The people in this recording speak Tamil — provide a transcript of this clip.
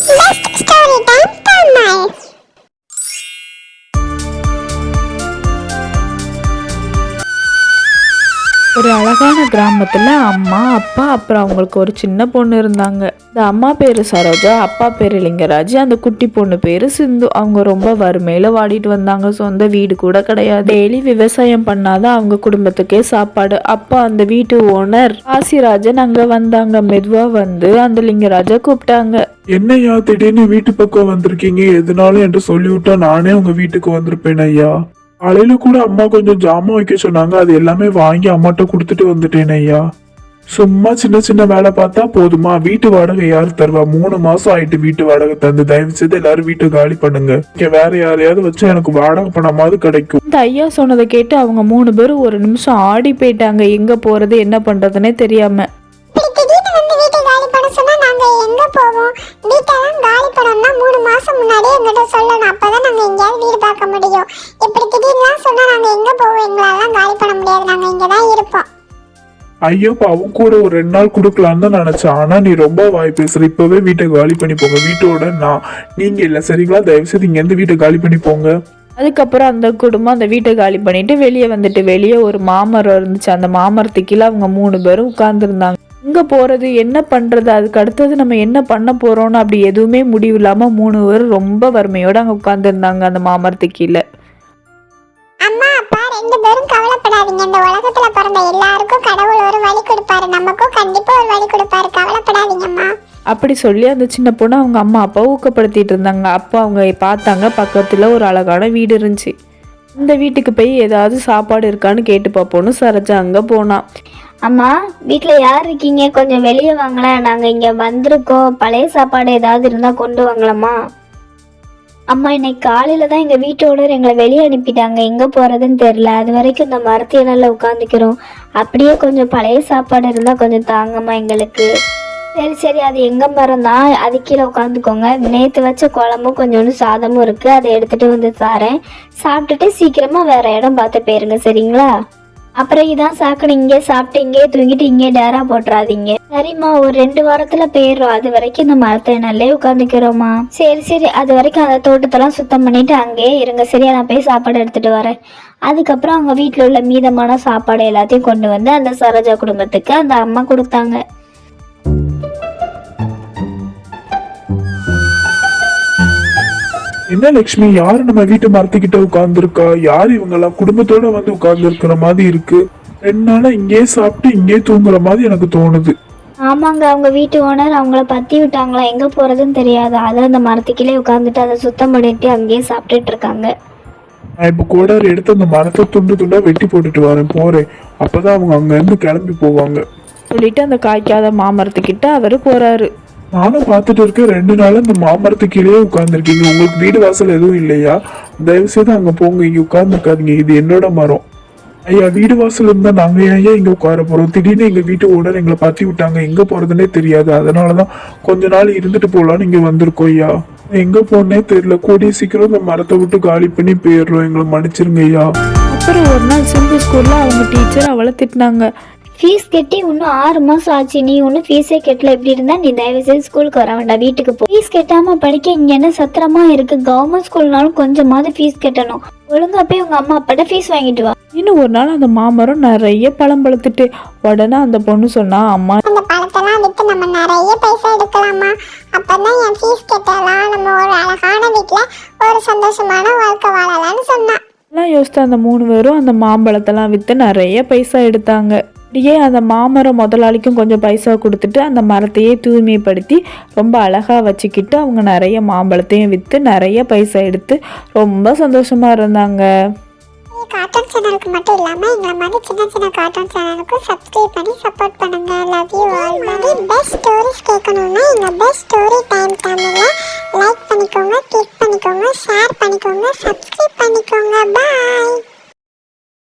Best story time Tamil. ஒரு அழகான கிராமத்தில் அம்மா அப்பா அப்புறம் அவங்களுக்கு ஒரு சின்ன பொண்ணு இருந்தாங்க. இந்த அம்மா பேர் சரோஜா, அப்பா பேர் லிங்கராஜ், அந்த குட்டி பொண்ணு பேர் சிந்து. அவங்க ரொம்ப வறுமையில வாடிட்டு வந்தாங்க. சொந்த வீடு கூட கிடையாது. டெய்லி விவசாயம் பண்ணாதான் அவங்க குடும்பத்துக்கே சாப்பாடு. அப்பா அந்த வீட்டு ஓனர் ஆசிராஜன் அங்க வந்தாங்க. மெதுவா வந்து அந்த லிங்கராஜை கூப்பிட்டாங்க. என்னையா திடீர்னு வீட்டு பக்கம் வந்திருக்கீங்க, எதுனாலும் என்று சொல்லிவிட்டா நானே உங்க வீட்டுக்கு வந்திருப்பேன் ஐயா. காலையில கூட அம்மா கொஞ்சம் ஜாமான் வைக்க சொன்னாங்க, அது எல்லாமே வாங்கி அம்மாட்ட கொடுத்துட்டு வந்துட்டேன் ஐயா. சும்மா சின்ன சின்ன வேலை பார்த்தா போதுமா? வீட்டு வாடகை யாரு தருவா? 3 மாசம் ஆயிட்டு வீட்டு வாடகை தந்து. தயவு செய்து எல்லாரும் வீட்டை காலி பண்ணுங்க. இங்க வேற யாரையாவது வச்சா எனக்கு வாடகை பணமாவது கிடைக்கும். இந்த ஐயா சொன்னதை கேட்டு அவங்க 3 பேரும் ஒரு நிமிஷம் ஆடி போயிட்டாங்க. எங்க போறது என்ன பண்றதுன்னே தெரியாம. போவோம். வீட்டெல்லாம் காலி பண்ணோம்னா 3 மாசம் முன்னாடியே எங்கிட்ட சொல்லணும். அப்பதான் நாங்க எங்கேயாவது வீடு பார்க்க முடியும். இப்படி திடீர்னு சொன்னா நாங்க எங்க போவோம்? எங்களாலாம் காலி பண்ண முடியாது. நாங்க இங்கதான் இருப்போம். ஐயோ, அவங்க கூட ஒரு 2 நாள் கொடுக்கலான்னு தான் நினைச்சேன். ஆனா நீ ரொம்ப வாய் பேசுற. இப்பவே வீட்டை காலி பண்ணி போங்க. வீட்டோட நீங்க இல்ல, சரிங்களா? தயவு செய்து இங்க இருந்து வீட்டை காலி பண்ணி போங்க. அதுக்கப்புறம் அந்த குடும்பம் அந்த வீட்டை காலி பண்ணிட்டு வெளியே வந்துட்டு, வெளியே ஒரு மாமரம் இருந்துச்சு. அந்த மாமரத்துக்கு கீழே அவங்க 3 பேரும் உட்கார்ந்துருந்தாங்க. எங்க போறது, என்ன பண்றது, அதுக்கு அடுத்தது நம்ம என்ன பண்ண போறோம்னு அப்படி எதுவுமே முடிவு இல்லாம 3 பேரும் ரொம்ப வறுமையோட அங்க உட்கார்ந்துருந்தாங்க அந்த மாமரத்துக்கு கீழே. அம்மா அப்பா 2 பேரும் கவலைப்படாதீங்க. இந்த உலகத்துல பிறந்த எல்லாருக்கும் கடவுள் ஒரு வழி கொடுப்பாரு. நமக்கும் கண்டிப்பா ஒரு வழி கொடுப்பாரு. கவலைப்படாதீங்கம்மா. அப்படி சொல்லி அந்த சின்ன பொண்ணு அவங்க அம்மா அப்பாவை ஊக்கப்படுத்திட்டு இருந்தாங்க. அப்போ அவங்க பார்த்தாங்க, பக்கத்துல ஒரு அழகான வீடு இருந்துச்சு. இந்த வீட்டுக்கு போய் ஏதாவது சாப்பாடு இருக்கான்னு கேட்டு பார்ப்போன்னு சரோஜா அங்க போனா. அம்மா, வீட்டில் யார் இருக்கீங்க? கொஞ்சம் வெளியே வாங்களேன், நாங்கள் இங்கே வந்திருக்கோம். பழைய சாப்பாடு ஏதாவது இருந்தால் கொண்டு வாங்கலாமா? அம்மா, இன்னைக்கு காலையில் தான் எங்கள் வீட்டோட எங்களை வெளியே அனுப்பிட்டாங்க. எங்கே போகிறதுன்னு தெரில. அது வரைக்கும் இந்த மரத்தியலில் உட்காந்துக்கிறோம். அப்படியே கொஞ்சம் பழைய சாப்பாடு இருந்தால் கொஞ்சம் தாங்கம்மா எங்களுக்கு. சரி, அது எங்கள் மரம் தான், அது கீழே உட்காந்துக்கோங்க. நேற்று வச்ச குழம்பும் கொஞ்சோண்டு சாதமும் இருக்குது, அதை எடுத்துகிட்டு வந்து தரேன். சாப்பிட்டுட்டு சீக்கிரமாக வேறு இடம் பார்த்து போயிருங்க, சரிங்களா? அப்புறம் இதான் சாக்கடை, இங்கே சாப்பிட்டு இங்கே தூங்கிட்டு இங்கே டேரா போட்டுறாதீங்க. சரிம்மா, ஒரு 2 வாரத்துல போயிடுறோம். அது வரைக்கும் இந்த மரத்தை நல்லே உட்காந்துக்கிறோமா? சரி, அது வரைக்கும் அந்த தோட்டத்தெல்லாம் சுத்தம் பண்ணிட்டு அங்கேயே இருங்க, சரியா? நான் போய் சாப்பாடு எடுத்துட்டு வரேன். அதுக்கப்புறம் அவங்க வீட்டில் உள்ள மீதமான சாப்பாடு எல்லாத்தையும் கொண்டு வந்து அந்த சரோஜா குடும்பத்துக்கு அந்த அம்மா கொடுத்தாங்க. என்ன லட்சுமி, யாரு நம்ம வீட்டு மரத்துக்கிட்ட உட்கார்ந்துருக்கா? யாரு இவங்க எல்லாம்? குடும்பத்தோட வந்து உட்கார்ந்து இருக்கிற மாதிரி இருக்கு. 2 நாளா இங்கே சாப்பிட்டு இங்கே தூங்குற மாதிரி எனக்கு தோணுது. ஆமாங்க, அவங்க வீட்டு ஓனர் அவங்கள பத்தி விட்டாங்களா, எங்க போறதுன்னு தெரியாது. அதான் அந்த மரத்துக்கிலே உட்காந்துட்டு அதை சுத்தம் பண்ணிட்டு அங்கேயே சாப்பிட்டுட்டு இருக்காங்க. நான் இப்ப கோடாரி எடுத்து அந்த மரத்தை துண்டு துண்டா வெட்டி போட்டுட்டு போறேன். அப்பதான் அவங்க அங்க இருந்து கிளம்பி போவாங்க. சொல்லிட்டு அந்த காய்க்காத மாமரத்துக்கிட்ட அவரு போறாரு. நானும் பார்த்துட்டு இருக்கேன், 2 நாள் இந்த மாமரத்து கீழே உட்கார்ந்துருக்கீங்க. உங்களுக்கு வீடு வாசல் எதுவும் இல்லையா? தயவு செய்து அங்க போங்க, இங்க உட்கார்ந்துருக்காதீங்க. இது என்னோட மரம். ஐயா, வீடு வாசல் இருந்தா நாங்க ஏன் இங்க உட்கார போறோம்? திடீர்னு எங்க வீட்டு ஓனர் எங்களை பத்தி விட்டாங்க. எங்க போறதுன்னே தெரியாது. அதனாலதான் கொஞ்ச நாள் இருந்துட்டு போலான்னு இங்க வந்திருக்கோம் ஐயா. எங்க போனே தெரியல. கூடிய சீக்கிரம் இந்த மரத்தை விட்டு காலி பண்ணி போயிடுறோம். எங்களை மன்னிச்சிருங்க ஐயா. அப்புறம் ஒரு நாள் சிந்து ஸ்கூல்ல அவங்க டீச்சர் அவளை திட்டினாங்க. ஃபீஸ் கட்டி இன்னும் 6 மாதம் ஆச்சு, நீ ஒன்றும் ஃபீஸே கட்டல. எப்படி இருந்தால் நீ தயவு செய்து ஸ்கூலுக்கு வர வேண்டாம், வீட்டுக்கு போ. ஃபீஸ் கட்டாமல் படிக்க இங்கே என்ன சத்திரமா இருக்குது? கவர்மெண்ட் ஸ்கூல்னாலும் கொஞ்சமாவது ஃபீஸ் கட்டணும். ஒழுங்கா போய் உங்கள் அம்மா அப்பாட்ட ஃபீஸ் வாங்கிட்டு வா. இன்னும் ஒரு நாள் அந்த மாமரம் நிறைய பழம் பழுத்துட்டு உடனே அந்த பொண்ணு சொன்னா, அம்மா அந்த பழத்தெல்லாம் வித்து நம்ம நிறைய பைசா எடுக்கலாமா? அப்பதான் என் ஃபீஸ் கட்டலாம். நம்ம ஒரு அழகான வீட்டுல ஒரு சந்தோஷமான வாழ்க்கை வாழலாம்னு சொன்னா. எல்லாம் யோசித்து அந்த 3 பேரும் அந்த மாம்பழத்தெல்லாம் விற்று நிறைய பைசா எடுத்தாங்க. அப்படியே அந்த மாமரம் முதலாளிக்கும் கொஞ்சம் பைசா கொடுத்துட்டு அந்த மரத்தையே தூய்மைப்படுத்தி ரொம்ப அழகாக வச்சுக்கிட்டு அவங்க நிறைய மாம்பழத்தையும் விற்று நிறைய பைசா எடுத்து ரொம்ப சந்தோஷமாக இருந்தாங்க. கார்ட்டூன் சேனலுக்கு மட்டும் இல்லாமல் எங்களை மாதிரி சின்ன சின்ன கார்ட்டூன் சேனலுக்கும் சப்ஸ்கிரைப் பண்ணி சப்போர்ட் பண்ணுங்க. Love you all. மாதிரி பெஸ்ட் ஸ்டோரிஸ் கேட்கணும்னா எங்கள் பெஸ்ட் ஸ்டோரி டைம் தமிழில் லைக் பண்ணிக்கோங்க, கிளிக் பண்ணிக்கோங்க, ஷேர் பண்ணிக்கோங்க, சப்ஸ்கிரைப் பண்ணிக்கோங்க. பாய்.